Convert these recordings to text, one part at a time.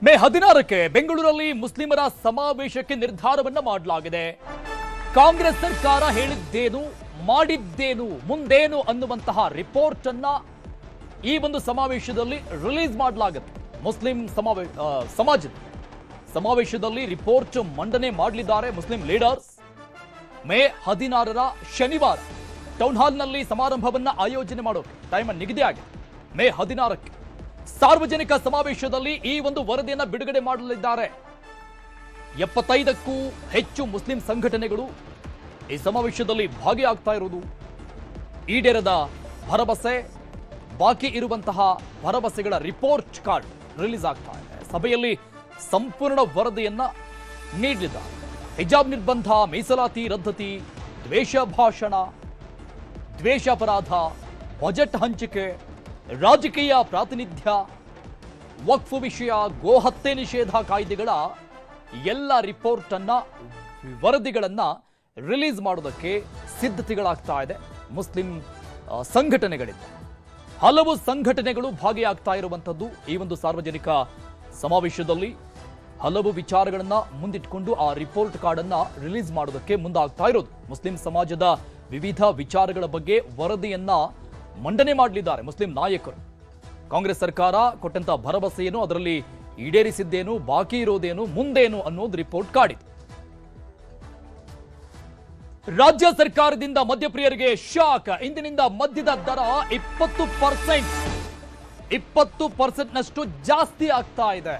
ಮೇ 16ಕ್ಕೆ ಬೆಂಗಳೂರಲ್ಲಿ ಮುಸ್ಲಿಮರ ಸಮಾವೇಶಕ್ಕೆ ನಿರ್ಧಾರವನ್ನ ಮಾಡಲಾಗಿದೆ. ಕಾಂಗ್ರೆಸ್ ಸರ್ಕಾರ ಹೇಳಿದ್ದೇನು ಮಾಡಿದ್ದೇನು ಮುಂದೇನು ಅನ್ನುವಂತಹ ರಿಪೋರ್ಟ್ ಅನ್ನ ಈ ಒಂದು ಸಮಾವೇಶದಲ್ಲಿ ರಿಲೀಸ್ ಮಾಡಲಾಗುತ್ತೆ. ಮುಸ್ಲಿಂ ಸಮಾಜದ ಸಮಾವೇಶದಲ್ಲಿ ರಿಪೋರ್ಟ್ ಮಂಡನೆ ಮಾಡಲಿದ್ದಾರೆ ಮುಸ್ಲಿಂ ಲೀಡರ್ಸ್. ಮೇ 16ರ ಶನಿವಾರ ಟೌನ್ ಹಾಲ್ನಲ್ಲಿ ಸಮಾರಂಭವನ್ನ ಆಯೋಜನೆ ಮಾಡೋಕೆ ಟೈಮ್ ನಿಗದಿ ಆಗಿದೆ. ಮೇ 16ಕ್ಕೆ ಸಾರ್ವಜನಿಕ ಸಮಾವೇಶದಲ್ಲಿ ಈ ಒಂದು ವರದಿಯನ್ನ ಬಿಡುಗಡೆ ಮಾಡಲಿದ್ದಾರೆ. 75ಕ್ಕೂ ಹೆಚ್ಚು ಮುಸ್ಲಿಂ ಸಂಘಟನೆಗಳು ಈ ಸಮಾವೇಶದಲ್ಲಿ ಭಾಗಿಯಾಗ್ತಾ ಇರುವುದು. ಈಡೇರದ ಭರವಸೆ, ಬಾಕಿ ಇರುವಂತಹ ಭರವಸೆಗಳ ರಿಪೋರ್ಟ್ ಕಾರ್ಡ್ ರಿಲೀಸ್ ಆಗ್ತಾ ಇದೆ. ಸಭೆಯಲ್ಲಿ ಸಂಪೂರ್ಣ ವರದಿಯನ್ನ ನೀಡಲಿದ್ದಾರೆ. ಹಿಜಾಬ್ ನಿರ್ಬಂಧ, ಮೀಸಲಾತಿ ರದ್ದತಿ, ದ್ವೇಷ ಭಾಷಣ, ದ್ವೇಷ ಅಪರಾಧ, ಬಜೆಟ್ ಹಂಚಿಕೆ, ರಾಜಕೀಯ ಪ್ರಾತಿನಿಧ್ಯ, ವಕ್ಫ್ ವಿಷಯ, ಗೋಹತ್ಯೆ ನಿಷೇಧ ಕಾಯ್ದೆಗಳ ಎಲ್ಲ ರಿಪೋರ್ಟ್ ಅನ್ನ ವರದಿಗಳನ್ನ ರಿಲೀಸ್ ಮಾಡೋದಕ್ಕೆ ಸಿದ್ಧತೆಗಳಾಗ್ತಾ ಇದೆ ಮುಸ್ಲಿಂ ಸಂಘಟನೆಗಳಿಂದ. ಹಲವು ಸಂಘಟನೆಗಳು ಭಾಗಿಯಾಗ್ತಾ ಇರುವಂತದ್ದು ಈ ಒಂದು ಸಾರ್ವಜನಿಕ ಸಮಾವೇಶದಲ್ಲಿ. ಹಲವು ವಿಚಾರಗಳನ್ನ ಮುಂದಿಟ್ಕೊಂಡು ಆ ರಿಪೋರ್ಟ್ ಕಾರ್ಡ್ ಅನ್ನ ರಿಲೀಸ್ ಮಾಡೋದಕ್ಕೆ ಮುಂದಾಗ್ತಾ ಇರೋದು. ಮುಸ್ಲಿಂ ಸಮಾಜದ ವಿವಿಧ ವಿಚಾರಗಳ ಬಗ್ಗೆ ವರದಿಯನ್ನ ಮಂಡನೆ ಮಾಡಲಿದ್ದಾರೆ ಮುಸ್ಲಿಂ ನಾಯಕರು. ಕಾಂಗ್ರೆಸ್ ಸರ್ಕಾರ ಕೊಟ್ಟಂತ ಭರವಸೆಯನ್ನು, ಅದರಲ್ಲಿ ಈಡೇರಿಸಿದ್ದೇನು, ಬಾಕಿ ಇರೋದೇನು, ಮುಂದೇನು ಅನ್ನೋದು ರಿಪೋರ್ಟ್ ಕಾರ್ಡ್ ಇದೆ. ರಾಜ್ಯ ಸರ್ಕಾರದಿಂದ ಮದ್ಯಪ್ರಿಯರಿಗೆ ಶಾಕ್. ಇಂದಿನಿಂದ ಮದ್ಯದ ದರ 20% ನಷ್ಟು ಜಾಸ್ತಿ ಆಗ್ತಾ ಇದೆ.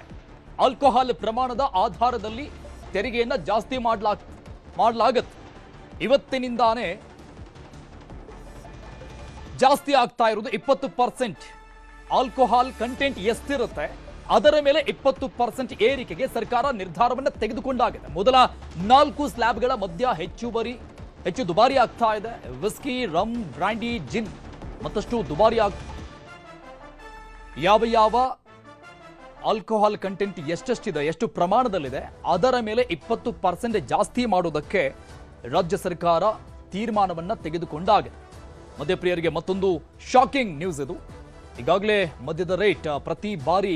ಆಲ್ಕೋಹಾಲ್ ಪ್ರಮಾಣದ ಆಧಾರದಲ್ಲಿ ತೆರಿಗೆಯನ್ನ ಜಾಸ್ತಿ ಮಾಡಲಾಗತ್ತೆ. ಇವತ್ತಿನಿಂದಾನೇ ಜಾಸ್ತಿ ಆಗ್ತಾ ಇರುವುದು 20%. ಆಲ್ಕೋಹಾಲ್ ಕಂಟೆಂಟ್ ಎಷ್ಟಿರುತ್ತೆ ಅದರ ಮೇಲೆ 20% ಏರಿಕೆಗೆ ಸರ್ಕಾರ ನಿರ್ಧಾರವನ್ನು ತೆಗೆದುಕೊಂಡಾಗಿದೆ. ಮೊದಲ 4 ಸ್ಲ್ಯಾಬ್ಗಳ ಮದ್ಯ ಹೆಚ್ಚು ದುಬಾರಿ ಆಗ್ತಾ ಇದೆ. ವಿಸ್ಕಿ, ರಮ್, ಬ್ರಾಂಡಿ, ಜಿನ್ ಮತ್ತಷ್ಟು ದುಬಾರಿ ಯಾವ ಆಲ್ಕೋಹಾಲ್ ಕಂಟೆಂಟ್ ಎಷ್ಟೆಷ್ಟಿದೆ, ಎಷ್ಟು ಪ್ರಮಾಣದಲ್ಲಿದೆ ಅದರ ಮೇಲೆ 20% ಜಾಸ್ತಿ ಮಾಡೋದಕ್ಕೆ ರಾಜ್ಯ ಸರ್ಕಾರ ತೀರ್ಮಾನವನ್ನ ತೆಗೆದುಕೊಂಡಾಗಿದೆ. ಮದ್ಯಪ್ರಿಯರಿಗೆ ಮತ್ತೊಂದು ಶಾಕಿಂಗ್ ನ್ಯೂಸ್ ಇದು. ಈಗಾಗಲೇ ಮದ್ಯದ ರೇಟ್ ಪ್ರತಿ ಬಾರಿ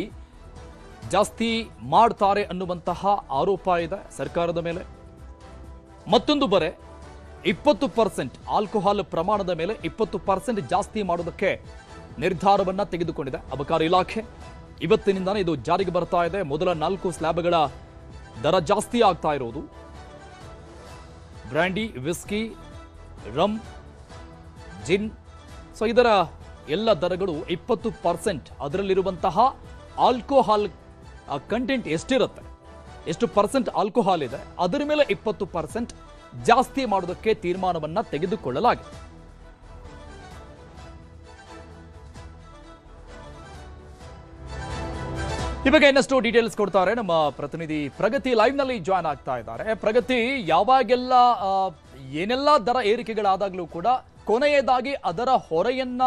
ಜಾಸ್ತಿ ಮಾಡ್ತಾರೆ ಅನ್ನುವಂತಹ ಆರೋಪ ಇದೆ ಸರ್ಕಾರದ ಮೇಲೆ. ಮತ್ತೊಂದು ಬರೆ 20% ಆಲ್ಕೋಹಾಲ್ ಪ್ರಮಾಣದ ಮೇಲೆ 20% ಜಾಸ್ತಿ ಮಾಡೋದಕ್ಕೆ ನಿರ್ಧಾರವನ್ನ ತೆಗೆದುಕೊಂಡಿದೆ ಅಬಕಾರಿ ಇಲಾಖೆ. ಇವತ್ತಿನಿಂದಾನೇ ಇದು ಜಾರಿಗೆ ಬರ್ತಾ ಇದೆ. ಮೊದಲ 4 ಸ್ಲ್ಯಾಬ್ಗಳ ದರ ಜಾಸ್ತಿ ಆಗ್ತಾ ಇರೋದು. ಬ್ರ್ಯಾಂಡಿ, ವಿಸ್ಕಿ, ರಮ್, ಜಿನ್, ಸೊ ಇದರ ಎಲ್ಲ ದರಗಳು 20%. ಅದರಲ್ಲಿರುವಂತಹ ಆಲ್ಕೋಹಾಲ್ ಕಂಟೆಂಟ್ ಎಷ್ಟಿರುತ್ತೆ, ಎಷ್ಟು ಪರ್ಸೆಂಟ್ ಆಲ್ಕೋಹಾಲ್ ಇದೆ ಅದರ ಮೇಲೆ 20% ಜಾಸ್ತಿ ಮಾಡೋದಕ್ಕೆ ತೀರ್ಮಾನವನ್ನ ತೆಗೆದುಕೊಳ್ಳಲಾಗಿದೆ. ಇವಾಗ ಇನ್ನಷ್ಟು ಡೀಟೇಲ್ಸ್ ಕೊಡ್ತಾರೆ ನಮ್ಮ ಪ್ರತಿನಿಧಿ ಪ್ರಗತಿ. ಲೈವ್ ನಲ್ಲಿ ಜಾಯ್ನ್ ಆಗ್ತಾ ಇದ್ದಾರೆ. ಪ್ರಗತಿ, ಯಾವಾಗೆಲ್ಲ ಏನೆಲ್ಲ ದರ ಏರಿಕೆಗಳಾದಾಗಲೂ ಕೂಡ ಕೊನೆಯದಾಗಿ ಅದರ ಹೊರೆಯನ್ನ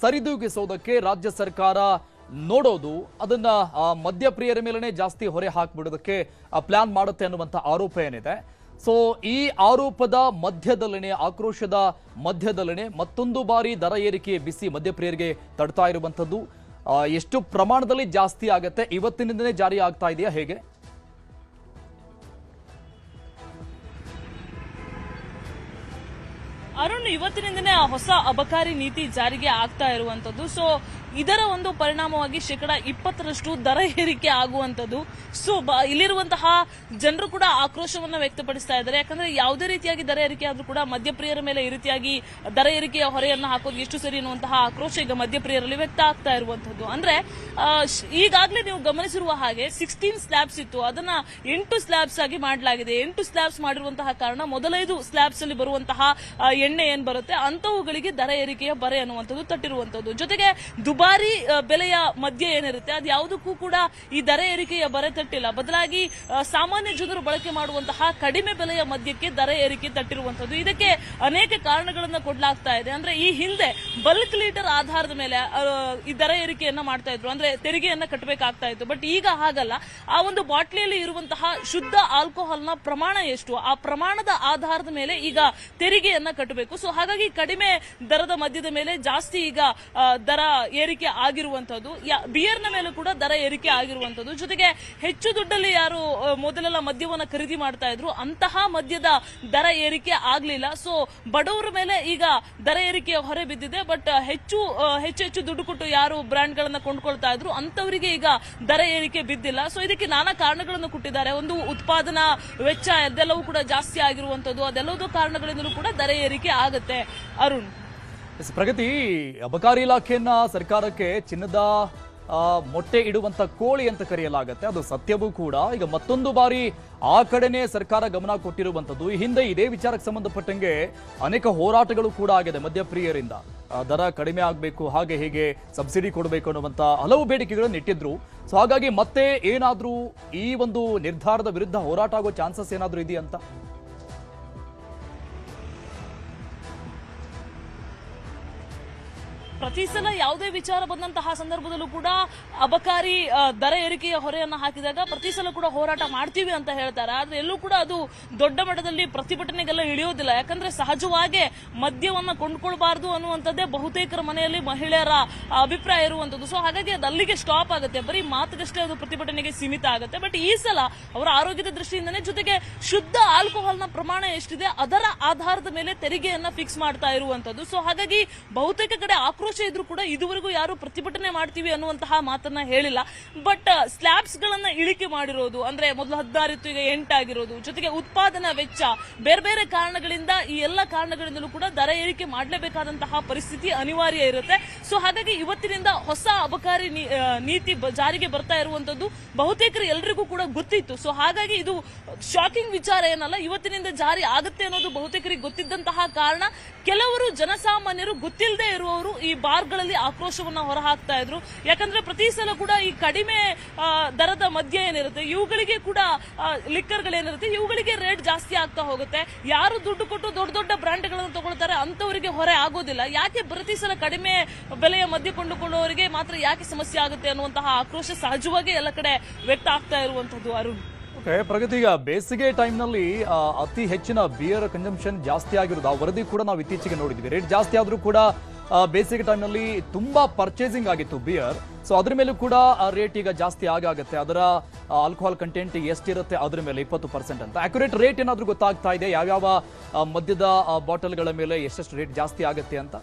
ಸರಿದೂಗಿಸೋದಕ್ಕೆ ರಾಜ್ಯ ಸರ್ಕಾರ ನೋಡೋದು, ಅದನ್ನ ಮದ್ಯಪ್ರಿಯರ ಮೇಲೇ ಜಾಸ್ತಿ ಹೊರೆ ಹಾಕ್ಬಿಡೋದಕ್ಕೆ ಪ್ಲಾನ್ ಮಾಡುತ್ತೆ ಅನ್ನುವಂಥ ಆರೋಪ ಏನಿದೆ. ಸೊ ಈ ಆರೋಪದ ಮಧ್ಯದಲ್ಲೇ, ಆಕ್ರೋಶದ ಮಧ್ಯದಲ್ಲೇ ಮತ್ತೊಂದು ಬಾರಿ ದರ ಏರಿಕೆ ಬಿಸಿ ಮದ್ಯಪ್ರಿಯರಿಗೆ ತಡ್ತಾ ಇರುವಂಥದ್ದು. ಎಷ್ಟು ಪ್ರಮಾಣದಲ್ಲಿ ಜಾಸ್ತಿ ಆಗತ್ತೆ, ಇವತ್ತಿನಿಂದಲೇ ಜಾರಿ ಆಗ್ತಾ ಇದೆಯಾ, ಹೇಗೆ? ಅರುಣ್, ಇವತ್ತಿನಿಂದನೇ ಹೊಸ ಅಬಕಾರಿ ನೀತಿ ಜಾರಿಗೆ ಆಗ್ತಾ ಇರುವಂತದ್ದು. ಸೊ ಇದರ ಒಂದು ಪರಿಣಾಮವಾಗಿ 20% ದರ ಏರಿಕೆ ಆಗುವಂತದ್ದು. ಸೊ ಇಲ್ಲಿರುವಂತಹ ಜನರು ಕೂಡ ಆಕ್ರೋಶವನ್ನ ವ್ಯಕ್ತಪಡಿಸ್ತಾ ಇದ್ದಾರೆ. ಯಾಕಂದ್ರೆ ಯಾವುದೇ ರೀತಿಯಾಗಿ ದರ ಏರಿಕೆ ಆದ್ರೂ ಕೂಡ ಮದ್ಯಪ್ರಿಯರ ಮೇಲೆ ಈ ರೀತಿಯಾಗಿ ದರ ಏರಿಕೆಯ ಹೊರೆಯನ್ನ ಹಾಕೋದು ಎಷ್ಟು ಸರಿ ಅನ್ನುವಂತಹ ಆಕ್ರೋಶ ಈಗ ಮದ್ಯಪ್ರಿಯರಲ್ಲಿ ವ್ಯಕ್ತ ಆಗ್ತಾ ಇರುವಂತದ್ದು. ಅಂದ್ರೆ ಈಗಾಗಲೇ ನೀವು ಗಮನಿಸಿರುವ ಹಾಗೆ 16 ಸ್ಲ್ಯಾಬ್ಸ್ ಇತ್ತು, ಅದನ್ನ 8 ಸ್ಲ್ಯಾಬ್ಸ್ ಆಗಿ ಮಾಡಲಾಗಿದೆ. 8 ಸ್ಲ್ಯಾಬ್ಸ್ ಮಾಡಿರುವಂತಹ ಕಾರಣ ಮೊದಲ 5 ಸ್ಲ್ಯಾಬ್ಸ್ ಅಲ್ಲಿ ಬರುವಂತಹ ಎಣ್ಣೆ ಏನ್ ಬರುತ್ತೆ ಅಂತವುಗಳಿಗೆ ದರ ಏರಿಕೆಯ ಬರೆ ಅನ್ನುವಂಥದ್ದು ತಟ್ಟಿರುವಂತದ್ದು. ಜೊತೆಗೆ ದುಬಾರಿ ಬೆಲೆಯ ಮದ್ಯ ಏನಿರುತ್ತೆ ಅದು ಯಾವುದಕ್ಕೂ ಕೂಡ ಈ ದರ ಏರಿಕೆಯ ಬರೆ ತಟ್ಟಿಲ್ಲ. ಬದಲಾಗಿ ಸಾಮಾನ್ಯ ಜನರು ಬಳಕೆ ಮಾಡುವಂತಹ ಕಡಿಮೆ ಬೆಲೆಯ ಮದ್ಯಕ್ಕೆ ದರ ಏರಿಕೆ ತಟ್ಟಿರುವಂತದ್ದು. ಇದಕ್ಕೆ ಅನೇಕ ಕಾರಣಗಳನ್ನ ಕೊಡಲಾಗ್ತಾ ಇದೆ. ಅಂದ್ರೆ ಈ ಹಿಂದೆ ಬಲ್ಕ್ ಲೀಟರ್ ಆಧಾರದ ಮೇಲೆ ಈ ದರ ಏರಿಕೆಯನ್ನ ಮಾಡ್ತಾ ಇದ್ರು, ಅಂದ್ರೆ ತೆರಿಗೆಯನ್ನ ಕಟ್ಟಬೇಕಾಗ್ತಾ ಇತ್ತು. ಬಟ್ ಈಗ ಹಾಗಲ್ಲ. ಆ ಒಂದು ಬಾಟ್ಲಿಯಲ್ಲಿ ಇರುವಂತಹ ಶುದ್ಧ ಆಲ್ಕೋಹಾಲ್ ನ ಪ್ರಮಾಣ ಎಷ್ಟು, ಆ ಪ್ರಮಾಣದ ಆಧಾರದ ಮೇಲೆ ಈಗ ತೆರಿಗೆಯನ್ನ ಕಟ್ಟಬೇಕು. ಸೊ ಹಾಗಾಗಿ ಕಡಿಮೆ ದರದ ಮದ್ಯದ ಮೇಲೆ ಜಾಸ್ತಿ ಈಗ ದರ ಏರಿಕೆ ಏರಿಕೆ ಆಗಿರುವಂತದ್ದು, ಬಿಯರ್ನ ಮೇಲೂ ಕೂಡ ದರ ಏರಿಕೆ ಆಗಿರುವಂತದ್ದು. ಜೊತೆಗೆ ಹೆಚ್ಚು ದುಡ್ಡಲ್ಲಿ ಯಾರು ಮೊದಲೆಲ್ಲ ಮದ್ಯವನ್ನ ಖರೀದಿ ಮಾಡ್ತಾ ಇದ್ರು ಅಂತಹ ಮದ್ಯದ ದರ ಏರಿಕೆ ಆಗ್ಲಿಲ್ಲ. ಸೊ ಬಡವರ ಮೇಲೆ ಈಗ ದರ ಏರಿಕೆಯ ಹೊರೆ ಬಿದ್ದಿದೆ. ಬಟ್ ಹೆಚ್ಚು ದುಡ್ಡು ಕೊಟ್ಟು ಯಾರು ಬ್ರ್ಯಾಂಡ್ ಗಳನ್ನ ಕೊಂಡ್ಕೊಳ್ತಾ ಇದ್ರು ಅಂತವರಿಗೆ ಈಗ ದರ ಏರಿಕೆ ಬಿದ್ದಿಲ್ಲ. ಸೊ ಇದಕ್ಕೆ ನಾನಾ ಕಾರಣಗಳನ್ನು ಕೊಟ್ಟಿದ್ದಾರೆ. ಒಂದು ಉತ್ಪಾದನಾ ವೆಚ್ಚ ಅದೆಲ್ಲವೂ ಕೂಡ ಜಾಸ್ತಿ ಆಗಿರುವಂತದ್ದು, ಅದೆಲ್ಲದೂ ಕಾರಣಗಳಿಂದಲೂ ಕೂಡ ದರ ಏರಿಕೆ ಆಗುತ್ತೆ. ಅರುಣ್, ಪ್ರಗತಿ, ಅಬಕಾರಿ ಇಲಾಖೆಯನ್ನ ಸರ್ಕಾರಕ್ಕೆ ಚಿನ್ನದ ಮೊಟ್ಟೆ ಇಡುವಂತ ಕೋಳಿ ಅಂತ ಕರೆಯಲಾಗುತ್ತೆ. ಅದು ಸತ್ಯವೂ ಕೂಡ. ಈಗ ಮತ್ತೊಂದು ಬಾರಿ ಆ ಕಡೆನೆ ಸರ್ಕಾರ ಗಮನ ಕೊಟ್ಟಿರುವಂತದ್ದು. ಈ ಹಿಂದೆ ಇದೇ ವಿಚಾರಕ್ಕೆ ಸಂಬಂಧಪಟ್ಟಂಗೆ ಅನೇಕ ಹೋರಾಟಗಳು ಕೂಡ ಆಗಿದೆ ಮದ್ಯಪ್ರಿಯರಿಂದ. ದರ ಕಡಿಮೆ ಆಗಬೇಕು, ಹಾಗೆ ಹೀಗೆ ಸಬ್ಸಿಡಿ ಕೊಡಬೇಕು ಅನ್ನುವಂತ ಹಲವು ಬೇಡಿಕೆಗಳನ್ನು ಇಟ್ಟಿದ್ರು. ಸೊ ಹಾಗಾಗಿ ಮತ್ತೆ ಏನಾದ್ರೂ ಈ ಒಂದು ನಿರ್ಧಾರದ ವಿರುದ್ಧ ಹೋರಾಟ ಆಗೋ ಚಾನ್ಸಸ್ ಏನಾದ್ರೂ ಇದೆಯಂತ? ಪ್ರತಿ ಸಲ ಯಾವುದೇ ವಿಚಾರ ಬಂದಂತಹ ಸಂದರ್ಭದಲ್ಲೂ ಕೂಡ ಅಬಕಾರಿ ದರ ಏರಿಕೆಯ ಹೊರೆಯನ್ನು ಹಾಕಿದಾಗ ಪ್ರತಿ ಸಲ ಕೂಡ ಹೋರಾಟ ಮಾಡ್ತೀವಿ ಅಂತ ಹೇಳ್ತಾರೆ. ಆದ್ರೆ ಎಲ್ಲೂ ಕೂಡ ಅದು ದೊಡ್ಡ ಮಟ್ಟದಲ್ಲಿ ಪ್ರತಿಭಟನೆಗೆಲ್ಲ ಇಳಿಯೋದಿಲ್ಲ. ಯಾಕಂದ್ರೆ ಸಹಜವಾಗಿ ಮದ್ಯವನ್ನ ಕೊಂಡ್ಕೊಳ್ಬಾರ್ದು ಅನ್ನುವಂಥದ್ದೇ ಬಹುತೇಕರ ಮನೆಯಲ್ಲಿ ಮಹಿಳೆಯರ ಅಭಿಪ್ರಾಯ ಇರುವಂತದ್ದು. ಸೊ ಹಾಗಾಗಿ ಅದು ಅಲ್ಲಿಗೆ ಸ್ಟಾಪ್ ಆಗುತ್ತೆ, ಬರೀ ಮಾತುಗಷ್ಟೇ ಅದು ಪ್ರತಿಭಟನೆಗೆ ಸೀಮಿತ ಆಗುತ್ತೆ. ಬಟ್ ಈ ಸಲ ಅವರ ಆರೋಗ್ಯದ ದೃಷ್ಟಿಯಿಂದನೇ, ಜೊತೆಗೆ ಶುದ್ಧ ಆಲ್ಕೋಹಾಲ್ನ ಪ್ರಮಾಣ ಎಷ್ಟಿದೆ ಅದರ ಆಧಾರದ ಮೇಲೆ ತೆರಿಗೆಯನ್ನ ಫಿಕ್ಸ್ ಮಾಡ್ತಾ ಇರುವಂತದ್ದು. ಸೊ ಹಾಗಾಗಿ ಬಹುತೇಕ ಕಡೆ ಆಕ್ರೋಶ ಇದ್ರೂ ಕೂಡ ಇದುವರೆಗೂ ಯಾರು ಪ್ರತಿಭಟನೆ ಮಾಡ್ತೀವಿ ಅನ್ನುವಂತಹ ಮಾತನ್ನ ಹೇಳಿಲ್ಲ. ಬಟ್ ಸ್ಲ್ಯಾಬ್ಸ್ ಗಳನ್ನ ಇಳಿಕೆ ಮಾಡಿರೋದು, ಅಂದ್ರೆ ಮೊದಲು 16 ಇತ್ತು, ಈಗ 8 ಆಗಿರೋದು, ಜೊತೆಗೆ ಉತ್ಪಾದನಾ ವೆಚ್ಚ, ಬೇರೆ ಬೇರೆ ಕಾರಣಗಳಿಂದ ಈ ಎಲ್ಲ ಕಾರಣಗಳಿಂದಲೂ ಕೂಡ ದರ ಏರಿಕೆ ಮಾಡಲೇಬೇಕಾದಂತಹ ಪರಿಸ್ಥಿತಿ ಅನಿವಾರ್ಯ ಇರುತ್ತೆ. ಸೊ ಹಾಗಾಗಿ ಇವತ್ತಿನಿಂದ ಹೊಸ ಅಬಕಾರಿ ನೀತಿ ಜಾರಿಗೆ ಬರ್ತಾ ಇರುವಂತದ್ದು ಬಹುತೇಕರು ಎಲ್ರಿಗೂ ಕೂಡ ಗೊತ್ತಿತ್ತು. ಸೊ ಹಾಗಾಗಿ ಇದು ಶಾಕಿಂಗ್ ವಿಚಾರ ಏನಲ್ಲ, ಇವತ್ತಿನಿಂದ ಜಾರಿ ಆಗುತ್ತೆ ಅನ್ನೋದು ಬಹುತೇಕರಿಗೆ ಗೊತ್ತಿದ್ದಂತಹ ಕಾರಣ ಕೆಲವರು ಜನಸಾಮಾನ್ಯರು ಗೊತ್ತಿಲ್ಲದೆ ಇರುವವರು ಈ ಬಾರ್ಗಳಲ್ಲಿ ಆಕ್ರೋಶವನ್ನ ಹೊರಹಾಕ್ತಾ ಇದ್ರು. ಯಾಕಂದ್ರೆ ಪ್ರತಿ ಸಲ ಕೂಡ ಈ ಕಡಿಮೆ ದರದ ಮದ್ಯ ಏನಿರುತ್ತೆ, ಇವುಗಳಿಗೆ ಕೂಡ ಲಿಕ್ಕರ್ಗಳೇನಿರುತ್ತೆ, ಇವುಗಳಿಗೆ ರೇಟ್ ಜಾಸ್ತಿ ಆಗ್ತಾ ಹೋಗುತ್ತೆ. ಯಾರು ದುಡ್ಡು ಕೊಟ್ಟು ದೊಡ್ಡ ದೊಡ್ಡ ಬ್ರ್ಯಾಂಡ್ಗಳನ್ನು ತಗೊಳ್ತಾರೆ ಅಂತವರಿಗೆ ಹೊರೆ ಆಗೋದಿಲ್ಲ. ಯಾಕೆ ಪ್ರತಿ ಸಲ ಕಡಿಮೆ ಬೆಲೆಯ ಮದ್ಯ ಕೊಂಡುಕೊಳ್ಳುವವರಿಗೆ ಮಾತ್ರ ಯಾಕೆ ಸಮಸ್ಯೆ ಆಗುತ್ತೆ ಅನ್ನುವಂತಹ ಆಕ್ರೋಶ ಸಹಜವಾಗಿ ಎಲ್ಲ ಕಡೆ ವ್ಯಕ್ತ ಆಗ್ತಾ ಇರುವಂತದ್ದು. ಅರುಣ್, ಪ್ರಗತಿ, ಈಗ ಬೇಸಿಗೆ ಟೈಮ್ನಲ್ಲಿ ಅತಿ ಹೆಚ್ಚಿನ ಬಿಯರ್ ಕನ್ಸಂಪ್ಷನ್ ಜಾಸ್ತಿ ಆಗಿರೋದು ಆ ವರದಿ ಕೂಡ ನಾವು ಇತ್ತೀಚೆಗೆ ನೋಡಿದ್ವಿ. ರೇಟ್ ಜಾಸ್ತಿ ಆದ್ರೂ ಕೂಡ ಬೇಸಿಗೆ ಟೈಮ್ನಲ್ಲಿ ತುಂಬಾ ಪರ್ಚೇಸಿಂಗ್ ಆಗಿತ್ತು ಬಿಯರ್. ಸೊ ಅದ್ರ ಮೇಲೂ ಕೂಡ ರೇಟ್ ಈಗ ಜಾಸ್ತಿ ಆಗುತ್ತೆ. ಅದರ ಆಲ್ಕೋಹಾಲ್ ಕಂಟೆಂಟ್ ಎಷ್ಟಿರುತ್ತೆ ಅದ್ರ ಮೇಲೆ 20% ಅಂತ. ಅಕ್ಯುರೇಟ್ ರೇಟ್ ಏನಾದ್ರೂ ಗೊತ್ತಾಗ್ತಾ ಇದೆ ಯಾವ್ಯಾವ ಮದ್ಯದ ಬಾಟಲ್ಗಳ ಮೇಲೆ ಎಷ್ಟೆಷ್ಟು ರೇಟ್ ಜಾಸ್ತಿ ಆಗುತ್ತೆ ಅಂತ?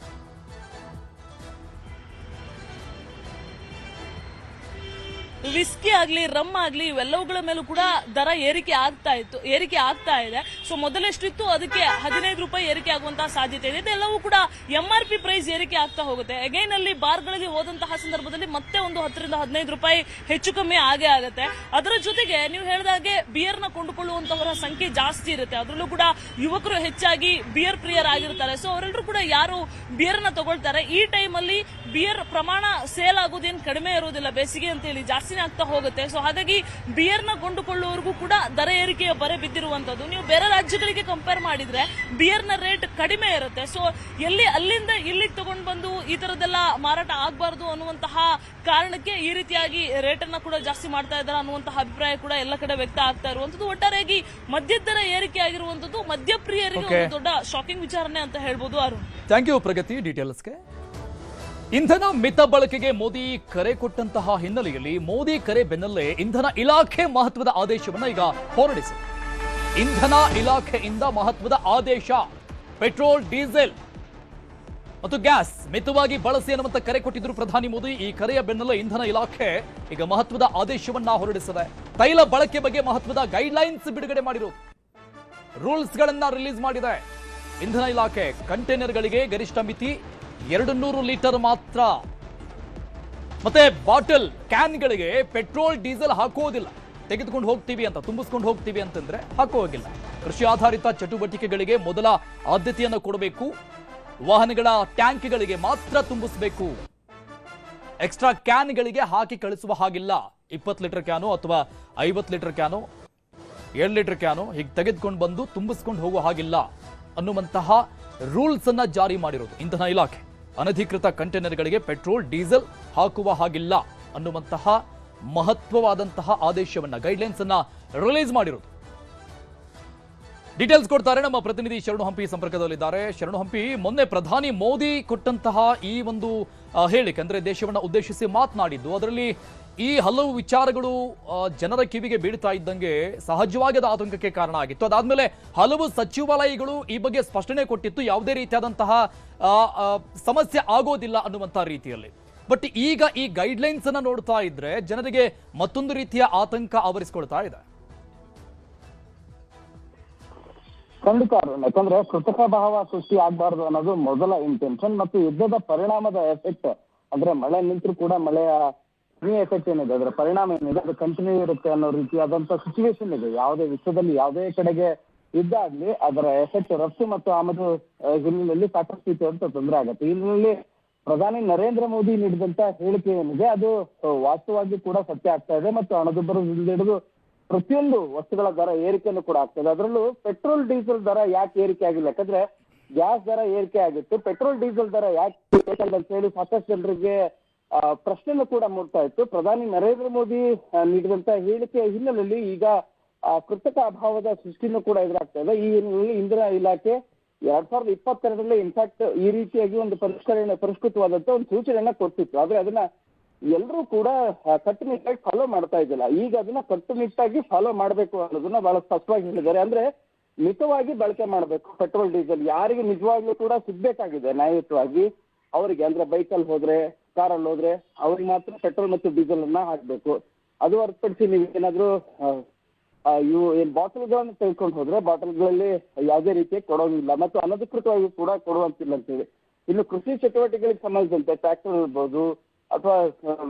ವಿಸ್ಕಿ ಆಗ್ಲಿ, ರಮ್ ಆಗ್ಲಿ, ಇವೆಲ್ಲವುಗಳ ಮೇಲೂ ಕೂಡ ದರ ಏರಿಕೆ ಆಗ್ತಾ ಇದೆ. ಸೊ ಮೊದಲೆಷ್ಟಿತ್ತು ಅದಕ್ಕೆ 15 ರೂಪಾಯಿ ಏರಿಕೆ ಆಗುವಂತಹ ಸಾಧ್ಯತೆ ಇದೆ. ಇದೆಲ್ಲವೂ ಕೂಡ MRP ಪ್ರೈಸ್ ಏರಿಕೆ ಆಗ್ತಾ ಹೋಗುತ್ತೆ. ಅಗೈನ್ ಅಲ್ಲಿ ಬಾರ್ಗಳಲ್ಲಿ ಹೋದಂತಹ ಸಂದರ್ಭದಲ್ಲಿ ಮತ್ತೆ ಒಂದು 10 ರಿಂದ 15 ರೂಪಾಯಿ ಹೆಚ್ಚು ಕಮ್ಮಿ ಆಗೇ ಆಗುತ್ತೆ. ಅದರ ಜೊತೆಗೆ ನೀವು ಹೇಳಿದಾಗೆ ಬಿಯರ್ ನ ಕೊಂಡುಕೊಳ್ಳುವಂತವರ ಸಂಖ್ಯೆ ಜಾಸ್ತಿ ಇರುತ್ತೆ. ಅದರಲ್ಲೂ ಕೂಡ ಯುವಕರು ಹೆಚ್ಚಾಗಿ ಬಿಯರ್ ಪ್ರಿಯರಾಗಿರ್ತಾರೆ. ಸೊ ಅವರೆಲ್ಲರೂ ಕೂಡ ಯಾರು ಬಿಯರ್ ನ ತಗೊಳ್ತಾರೆ, ಈ ಟೈಮ್ ಅಲ್ಲಿ ಬಿಯರ್ ಪ್ರಮಾಣ ಸೇಲ್ ಆಗೋದೇನು ಕಡಿಮೆ ಇರೋದಿಲ್ಲ. ಬೇಸಿಗೆ ಅಂತ ಹೇಳಿ ಜಾಸ್ತಿ ಆಗ್ತಾ ಹೋಗುತ್ತೆ. ಸೊ ಹಾಗಾಗಿ ಬಿಯರ್ ನ ಕೊಂಡುಕೊಳ್ಳುವವರೆಗೂ ಕೂಡ ದರ ಏರಿಕೆಯ ಬರೆ ಬಿದ್ದಿರುವಂತದ್ದು. ನೀವು ಬೇರೆ ರಾಜ್ಯಗಳಿಗೆ ಕಂಪೇರ್ ಮಾಡಿದ್ರೆ ಬಿಯರ್ ನ ರೇಟ್ ಕಡಿಮೆ ಇರುತ್ತೆ. ಸೊ ಅಲ್ಲಿಂದ ಇಲ್ಲಿಗೆ ತಗೊಂಡು ಬಂದು ಈ ತರದೆಲ್ಲ ಮಾರಾಟ ಆಗಬಾರ್ದು ಅನ್ನುವಂತಹ ಕಾರಣಕ್ಕೆ ಈ ರೀತಿಯಾಗಿ ರೇಟ್ ಅನ್ನ ಕೂಡ ಜಾಸ್ತಿ ಮಾಡ್ತಾ ಇದ್ದಾರೆ ಅನ್ನುವಂತಹ ಅಭಿಪ್ರಾಯ ಕೂಡ ಎಲ್ಲ ಕಡೆ ವ್ಯಕ್ತ ಆಗ್ತಾ ಇರುವಂತದ್ದು. ಒಟ್ಟಾರೆಯಾಗಿ ಮದ್ಯದ ದರ ಏರಿಕೆ ಆಗಿರುವಂತದ್ದು ಮದ್ಯಪ್ರಿಯರಿಗೆ ಒಂದು ದೊಡ್ಡ ಶಾಕಿಂಗ್ ವಿಚಾರನೆ ಅಂತ ಹೇಳ್ಬೋದು. ಅರುಣ್, ಥ್ಯಾಂಕ್ ಯು ಪ್ರಗತಿ ಡೀಟೇಲ್ಸ್ಗೆ. ಇಂಧನ ಮಿತ ಬಳಕೆಗೆ ಮೋದಿ ಕರೆ ಕೊಟ್ಟಂತಹ ಹಿನ್ನೆಲೆಯಲ್ಲಿ ಮೋದಿ ಕರೆ ಬೆನ್ನಲ್ಲೇ ಇಂಧನ ಇಲಾಖೆ ಮಹತ್ವದ ಆದೇಶವನ್ನ ಈಗ ಹೊರಡಿಸಿದೆ. ಇಂಧನ ಇಲಾಖೆಯಿಂದ ಮಹತ್ವದ ಆದೇಶ. ಪೆಟ್ರೋಲ್, ಡೀಸೆಲ್ ಮತ್ತು ಗ್ಯಾಸ್ ಮಿತವಾಗಿ ಬಳಸಿ ಅನ್ನುವಂತ ಕರೆ ಕೊಟ್ಟಿದ್ರು ಪ್ರಧಾನಿ ಮೋದಿ. ಈ ಕರೆಯ ಬೆನ್ನಲ್ಲೇ ಇಂಧನ ಇಲಾಖೆ ಈಗ ಮಹತ್ವದ ಆದೇಶವನ್ನ ಹೊರಡಿಸಿದೆ. ತೈಲ ಬಳಕೆ ಬಗ್ಗೆ ಮಹತ್ವದ ಗೈಡ್ಲೈನ್ಸ್ ಬಿಡುಗಡೆ ಮಾಡಿರೋದು, ರೂಲ್ಸ್ ಗಳನ್ನ ರಿಲೀಸ್ ಮಾಡಿದೆ ಇಂಧನ ಇಲಾಖೆ. ಕಂಟೈನರ್ಗಳಿಗೆ ಗರಿಷ್ಠ ಮಿತಿ 200 ಲೀಟರ್ ಮಾತ್ರ. ಮತ್ತೆ ಬಾಟಲ್, ಕ್ಯಾನ್ಗಳಿಗೆ ಪೆಟ್ರೋಲ್, ಡೀಸೆಲ್ ಹಾಕೋದಿಲ್ಲ. ತೆಗೆದುಕೊಂಡು ಹೋಗ್ತೀವಿ ಅಂತ, ತುಂಬಿಸ್ಕೊಂಡು ಹೋಗ್ತೀವಿ ಅಂತಂದ್ರೆ ಹಾಕೋಗಿಲ್ಲ. ಕೃಷಿ ಆಧಾರಿತ ಚಟುವಟಿಕೆಗಳಿಗೆ ಮೊದಲ ಆದ್ಯತೆಯನ್ನು ಕೊಡಬೇಕು. ವಾಹನಗಳ ಟ್ಯಾಂಕ್ಗಳಿಗೆ ಮಾತ್ರ ತುಂಬಿಸಬೇಕು. ಎಕ್ಸ್ಟ್ರಾ ಕ್ಯಾನ್ಗಳಿಗೆ ಹಾಕಿ ಕಳಿಸುವ ಹಾಗಿಲ್ಲ. 20 ಲೀಟರ್ ಕ್ಯಾನು ಅಥವಾ 50 ಲೀಟರ್ ಕ್ಯಾನು, 7 ಲೀಟರ್ ಕ್ಯಾನು ಹೀಗೆ ತೆಗೆದುಕೊಂಡು ಬಂದು ತುಂಬಿಸ್ಕೊಂಡು ಹೋಗುವ ಹಾಗಿಲ್ಲ ಅನ್ನುವಂತಹ ರೂಲ್ಸ್ ಅನ್ನ ಜಾರಿ ಮಾಡಿರೋದು ಇಂಧನ ಇಲಾಖೆ. ಅನಧಿಕೃತ ಕಂಟೈನರ್ಗಳಿಗೆ ಪೆಟ್ರೋಲ್, ಡೀಸೆಲ್ ಹಾಕುವ ಹಾಗಿಲ್ಲ ಅನ್ನುವಂತಹ ಮಹತ್ವವಾದಂತಹ ಆದೇಶವನ್ನ, ಗೈಡ್ಲೈನ್ಸ್ ಅನ್ನ ರಿಲೀಸ್ ಮಾಡಿರೋದು. ಡೀಟೇಲ್ಸ್ ಕೊಡ್ತಾರೆ ನಮ್ಮ ಪ್ರತಿನಿಧಿ ಶರಣು ಹಂಪಿ ಸಂಪರ್ಕದಲ್ಲಿದ್ದಾರೆ. ಶರಣು ಹಂಪಿ, ಮೊನ್ನೆ ಪ್ರಧಾನಿ ಮೋದಿ ಕೊಟ್ಟಂತಹ ಈ ಒಂದು ಹೇಳಿಕೆ, ಅಂದ್ರೆ ದೇಶವನ್ನ ಉದ್ದೇಶಿಸಿ ಮಾತನಾಡಿದ್ದು, ಅದರಲ್ಲಿ ಈ ಹಲವು ವಿಚಾರಗಳು ಜನರ ಕಿವಿಗೆ ಬೀಳ್ತಾ ಇದ್ದಂಗೆ ಸಹಜವಾಗಿ ಅದು ಆತಂಕಕ್ಕೆ ಕಾರಣ ಆಗಿತ್ತು. ಅದಾದ್ಮೇಲೆ ಹಲವು ಸಚಿವಾಲಯಗಳು ಈ ಬಗ್ಗೆ ಸ್ಪಷ್ಟನೆ ಕೊಟ್ಟಿತ್ತು, ಯಾವುದೇ ರೀತಿಯಾದಂತಹ ಸಮಸ್ಯೆ ಆಗೋದಿಲ್ಲ ಅನ್ನುವಂತಹ ರೀತಿಯಲ್ಲಿ. ಬಟ್ ಈಗ ಈ ಗೈಡ್ಲೈನ್ಸ್ ಅನ್ನ ನೋಡ್ತಾ ಇದ್ರೆ ಜನರಿಗೆ ಮತ್ತೊಂದು ರೀತಿಯ ಆತಂಕ ಆವರಿಸಿಕೊಳ್ತಾ ಇದೆ. ಖಂಡಿತ ಅರುಣ್, ಯಾಕಂದ್ರೆ ಕೃತಕ ಭಾವ ಸೃಷ್ಟಿ ಆಗ್ಬಾರ್ದು ಅನ್ನೋದು ಮೊದಲ ಇಂಟೆನ್ಷನ್. ಮತ್ತು ಯುದ್ಧದ ಪರಿಣಾಮದ ಎಫೆಕ್ಟ್ ಅಂದ್ರೆ ಮಳೆ ನಿಂತರೂ ಕೂಡ ಮಳೆಯ ಎಫೆಕ್ಟ್ ಏನಿದೆ, ಅದರ ಪರಿಣಾಮ ಏನಿದೆ ಅದು ಕಂಟಿನ್ಯೂ ಇರುತ್ತೆ ಅನ್ನೋ ರೀತಿಯಾದಂತ ಸಿಚುವೇಶನ್ ಇದೆ. ಯಾವುದೇ ವಿಶ್ವದಲ್ಲಿ ಯಾವುದೇ ಕಡೆಗೆ ಯುದ್ಧ ಆಗ್ಲಿ ಅದರ ಎಫೆಕ್ಟ್ ರಫ್ತು ಮತ್ತು ಆಮದು ಹಿನ್ನೆಲೆಯಲ್ಲಿ ಸಾಕಷ್ಟು ರೀತಿಯಾದಂತ ತೊಂದರೆ ಆಗುತ್ತೆ. ಈ ಹಿನ್ನೆಲೆಯಲ್ಲಿ ಪ್ರಧಾನಿ ನರೇಂದ್ರ ಮೋದಿ ನೀಡಿದಂತ ಹೇಳಿಕೆ ಏನಿದೆ ಅದು ವಾಸ್ತವವಾಗಿ ಕೂಡ ಸತ್ಯ ಆಗ್ತಾ ಇದೆ. ಮತ್ತು ಹಣದುಬ್ಬರದಿಂದ ಹಿಡಿದು ಪ್ರತಿಯೊಂದು ವಸ್ತುಗಳ ದರ ಏರಿಕೆಯನ್ನು ಕೂಡ ಆಗ್ತದೆ. ಅದರಲ್ಲೂ ಪೆಟ್ರೋಲ್ ಡೀಸೆಲ್ ದರ ಯಾಕೆ ಏರಿಕೆ ಆಗಿಲ್ಲ, ಯಾಕಂದ್ರೆ ಗ್ಯಾಸ್ ದರ ಏರಿಕೆ ಆಗಿತ್ತು, ಪೆಟ್ರೋಲ್ ಡೀಸೆಲ್ ದರ ಯಾಕೆ ಅಂತ ಹೇಳಿ ಸಾಕಷ್ಟು ಜನರಿಗೆ ಪ್ರಶ್ನೆನೂ ಕೂಡ ಮೂಡ್ತಾ ಇತ್ತು. ಪ್ರಧಾನಿ ನರೇಂದ್ರ ಮೋದಿ ನೀಡಿದಂತ ಹೇಳಿಕೆಯ ಹಿನ್ನೆಲೆಯಲ್ಲಿ ಈಗ ಕೃತಕ ಅಭಾವದ ಸೃಷ್ಟಿನೂ ಕೂಡ ಎದುರಾಗ್ತಾ ಇದೆ. ಈ ಹಿನ್ನೆಲೆಯಲ್ಲಿ ಇಂಧನ ಇಲಾಖೆ 2022ರಲ್ಲಿ ಇನ್ಫ್ಯಾಕ್ಟ್ ಈ ರೀತಿಯಾಗಿ ಒಂದು ಪರಿಷ್ಕೃತವಾದಂತ ಒಂದು ಸೂಚನೆಯನ್ನ ಕೊಟ್ಟಿತ್ತು. ಆದ್ರೆ ಅದನ್ನ ಎಲ್ಲರೂ ಕೂಡ ಕಟ್ಟುನಿಟ್ಟಾಗಿ ಫಾಲೋ ಮಾಡ್ತಾ ಇದ್ದಿಲ್ಲ. ಈಗ ಅದನ್ನ ಕಟ್ಟುನಿಟ್ಟಾಗಿ ಫಾಲೋ ಮಾಡ್ಬೇಕು ಅನ್ನೋದನ್ನ ಬಹಳ ಸ್ಪಷ್ಟವಾಗಿ ಹೇಳಿದ್ದಾರೆ. ಅಂದ್ರೆ ಮಿತವಾಗಿ ಬಳಕೆ ಮಾಡ್ಬೇಕು ಪೆಟ್ರೋಲ್ ಡೀಸೆಲ್. ಯಾರಿಗೆ ನಿಜವಾಗ್ಲೂ ಕೂಡ ಸಿಗ್ಬೇಕಾಗಿದೆ ನ್ಯಾಯಯುತವಾಗಿ ಅವರಿಗೆ, ಅಂದ್ರೆ ಬೈಕಲ್ಲಿ ಹೋದ್ರೆ ಕಾರಲ್ಲಿ ಹೋದ್ರೆ ಅವ್ರಿಗೆ ಮಾತ್ರ ಪೆಟ್ರೋಲ್ ಮತ್ತು ಡೀಸೆಲ್ ಅನ್ನ ಹಾಕ್ಬೇಕು. ಅದು ಹೊರತುಪಡಿಸಿ ನೀವು ಏನಾದ್ರು ಇವು ಏನ್ ಬಾಟಲ್ಗಳನ್ನ ತೆಗೆದುಕೊಂಡು ಹೋದ್ರೆ ಬಾಟಲ್ಗಳಲ್ಲಿ ಯಾವುದೇ ರೀತಿಯ ಕೊಡೋದಿಲ್ಲ ಮತ್ತು ಅನಧಿಕೃತವಾಗಿ ಕೂಡ ಕೊಡುವಂತಿಲ್ಲ ಅಂತೇಳಿ. ಇನ್ನು ಕೃಷಿ ಚಟುವಟಿಕೆಗಳಿಗೆ ಸಂಬಂಧಿಸಿದಂತೆ ಟ್ರ್ಯಾಕ್ಟರ್ ಇರ್ಬೋದು ಅಥವಾ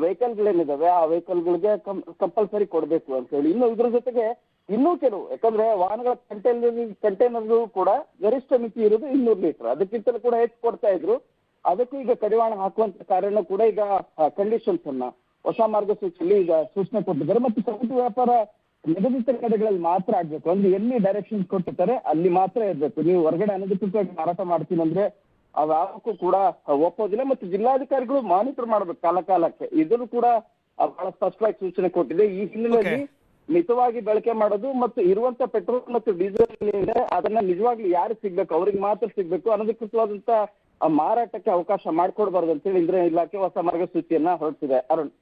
ವೆಹಿಕಲ್ಗಳೇನಿದಾವೆ ಆ ವೆಹಿಕಲ್ಗಳಿಗೆ ಕಂಪಲ್ಸರಿ ಕೊಡಬೇಕು ಅಂತ ಹೇಳಿ. ಇನ್ನು ಇದ್ರ ಜೊತೆಗೆ ಇನ್ನೂ ಕೆಲವು, ಯಾಕಂದ್ರೆ ವಾಹನಗಳ ಕಂಟೈನರ್ ಕೂಡ ಗರಿಷ್ಠ ಮಿತಿ ಇರೋದು 200 ಲೀಟರ್, ಅದಕ್ಕಿಂತಲೂ ಕೂಡ ಹೆಚ್ಚು ಕೊಡ್ತಾ ಇದ್ರು. ಅದಕ್ಕೂ ಈಗ ಕಡಿವಾಣ ಹಾಕುವಂತ ಕಾರ್ಯನೂ ಕೂಡ ಈಗ ಕಂಡೀಷನ್ಸ್ ಅನ್ನ ಹೊಸ ಮಾರ್ಗಸೂಚಿಯಲ್ಲಿ ಈಗ ಸೂಚನೆ ಕೊಟ್ಟಿದ್ದಾರೆ. ಮತ್ತು ಸಗಟು ವ್ಯಾಪಾರ ನಿಗದಿತ ಕಡೆಗಳಲ್ಲಿ ಮಾತ್ರ ಆಗ್ಬೇಕು, ಅಂದ್ರೆ ಎಲ್ಲಿ ಡೈರೆಕ್ಷನ್ಸ್ ಕೊಟ್ಟಿರ್ತಾರೆ ಅಲ್ಲಿ ಮಾತ್ರ ಇರ್ಬೇಕು. ನೀವು ಹೊರಗಡೆ ಅನಧಿಕೃತವಾಗಿ ಮಾರಾಟ ಮಾಡ್ತೀನಿ ಅಂದ್ರೆ ಅವ್ಯಾವಕ್ಕೂ ಕೂಡ ಒಪ್ಪೋದಿಲ್ಲ. ಮತ್ತು ಜಿಲ್ಲಾಧಿಕಾರಿಗಳು ಮಾನಿಟರ್ ಮಾಡ್ಬೇಕು ಕಾಲಕ್ಕೆ. ಇದನ್ನು ಕೂಡ ಬಹಳ ಸ್ಪಷ್ಟವಾಗಿ ಸೂಚನೆ ಕೊಟ್ಟಿದೆ. ಈ ಹಿನ್ನೆಲೆಯಲ್ಲಿ ಮಿತವಾಗಿ ಬಳಕೆ ಮಾಡೋದು ಮತ್ತು ಇರುವಂತ ಪೆಟ್ರೋಲ್ ಮತ್ತು ಡೀಸೆಲ್ ಇದೆ ಅದನ್ನ ನಿಜವಾಗ್ಲೂ ಯಾರಿಗೆ ಸಿಗ್ಬೇಕು ಅವ್ರಿಗೆ ಮಾತ್ರ ಸಿಗ್ಬೇಕು, ಅನಧಿಕೃತವಾದಂತ ಮಾರಾಟಕ್ಕೆ ಅವಕಾಶ ಮಾಡ್ಕೊಡ್ಬಾರ್ದು ಅಂತೇಳಿ ಇಂಧನ ಇಲಾಖೆ ಹೊಸ ಮಾರ್ಗಸೂಚಿಯನ್ನ ಹೊರಟಿದೆ. ಅರುಣ್.